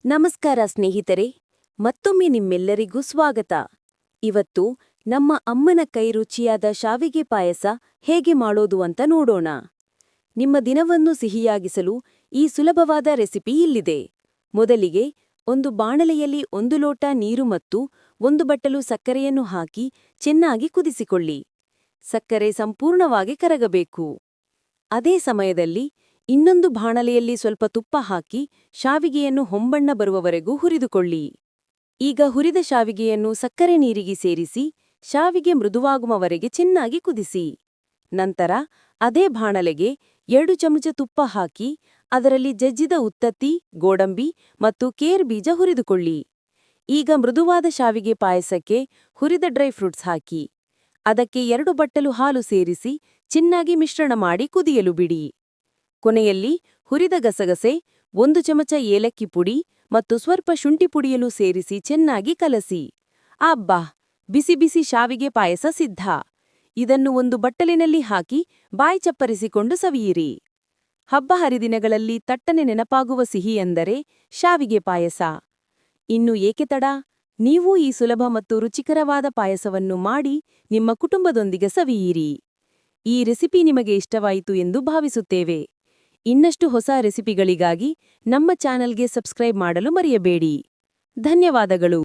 ನಮಸ್ಕಾರ ಸ್ನೇಹಿತರೆ, ಮತ್ತೊಮ್ಮೆ ನಿಮ್ಮೆಲ್ಲರಿಗೂ ಸ್ವಾಗತ. ಇವತ್ತು ನಮ್ಮ ಅಮ್ಮನ ಕೈ ರುಚಿಯಾದ ಶಾವಿಗೆ ಪಾಯಸ ಹೇಗೆ ಮಾಡೋದು ಅಂತ ನೋಡೋಣ. ನಿಮ್ಮ ದಿನವನ್ನು ಸಿಹಿಯಾಗಿಸಲು ಈ ಸುಲಭವಾದ ರೆಸಿಪಿ ಇಲ್ಲಿದೆ. ಮೊದಲಿಗೆ ಒಂದು ಬಾಣಲೆಯಲ್ಲಿ 1 ಲೋಟ ನೀರು ಮತ್ತು 1 ಬಟ್ಟಲು ಸಕ್ಕರೆಯನ್ನು ಹಾಕಿ ಚೆನ್ನಾಗಿ ಕುದಿಸಿಕೊಳ್ಳಿ. ಸಕ್ಕರೆ ಸಂಪೂರ್ಣವಾಗಿ ಕರಗಬೇಕು. ಅದೇ ಸಮಯದಲ್ಲಿ ಇನ್ನೊಂದು ಬಾಣಲೆಯಲ್ಲಿ ಸ್ವಲ್ಪ ತುಪ್ಪ ಹಾಕಿ ಶಾವಿಗೆಯನ್ನು ಹೊಂಬಣ್ಣ ಬರುವವರೆಗೂ ಹುರಿದುಕೊಳ್ಳಿ. ಈಗ ಹುರಿದ ಶಾವಿಗೆಯನ್ನು ಸಕ್ಕರೆ ನೀರಿಗೆ ಸೇರಿಸಿ ಶಾವಿಗೆ ಮೃದುವಾಗುವವರೆಗೆ ಚೆನ್ನಾಗಿ ಕುದಿಸಿ. ನಂತರ ಅದೇ ಬಾಣಲೆಗೆ 2 ಚಮಚ ತುಪ್ಪ ಹಾಕಿ ಅದರಲ್ಲಿ ಜಜ್ಜಿದ ಉತ್ತತ್ತಿ, ಗೋಡಂಬಿ ಮತ್ತು ಕೇರ್ ಬೀಜ ಹುರಿದುಕೊಳ್ಳಿ. ಈಗ ಮೃದುವಾದ ಶಾವಿಗೆ ಪಾಯಸಕ್ಕೆ ಹುರಿದ ಡ್ರೈ ಫ್ರೂಟ್ಸ್ ಹಾಕಿ ಅದಕ್ಕೆ 2 ಬಟ್ಟಲು ಹಾಲು ಸೇರಿಸಿ ಚೆನ್ನಾಗಿ ಮಿಶ್ರಣ ಮಾಡಿ ಕುದಿಯಲು ಬಿಡಿ. ಕೊನೆಯಲ್ಲಿ ಹುರಿದ ಗಸಗಸೆ, 1 ಚಮಚ ಏಲಕ್ಕಿ ಪುಡಿ ಮತ್ತು ಸ್ವಲ್ಪ ಶುಂಠಿ ಪುಡಿಯನ್ನು ಸೇರಿಸಿ ಚೆನ್ನಾಗಿ ಕಲಸಿ. ಅಬ್ಬಾ, ಬಿಸಿ ಬಿಸಿ ಶಾವಿಗೆ ಪಾಯಸ ಸಿದ್ಧ. ಇದನ್ನು ಒಂದು ಬಟ್ಟಲಿನಲ್ಲಿ ಹಾಕಿ ಬಾಯಿ ಚಪ್ಪರಿಸಿಕೊಂಡು ಸವಿಯಿರಿ. ಹಬ್ಬ ಹರಿದಿನಗಳಲ್ಲಿ ತಟ್ಟನೆ ನೆನಪಾಗುವ ಸಿಹಿ ಎಂದರೆ ಶಾವಿಗೆ ಪಾಯಸ. ಇನ್ನು ಏಕೆ ತಡ? ನೀವೂ ಈ ಸುಲಭ ಮತ್ತು ರುಚಿಕರವಾದ ಪಾಯಸವನ್ನು ಮಾಡಿ ನಿಮ್ಮ ಕುಟುಂಬದೊಂದಿಗೆ ಸವಿಯಿರಿ. ಈ ರೆಸಿಪಿ ನಿಮಗೆ ಇಷ್ಟವಾಯಿತು ಎಂದು ಭಾವಿಸುತ್ತೇವೆ. ಇನ್ನಷ್ಟು ಹೊಸ ರೆಸಿಪಿಗಳಿಗಾಗಿ ನಮ್ಮ ಚಾನೆಲ್ಗೆ ಸಬ್ಸ್ಕ್ರೈಬ್ ಮಾಡಲು ಮರೆಯಬೇಡಿ. ಧನ್ಯವಾದಗಳು.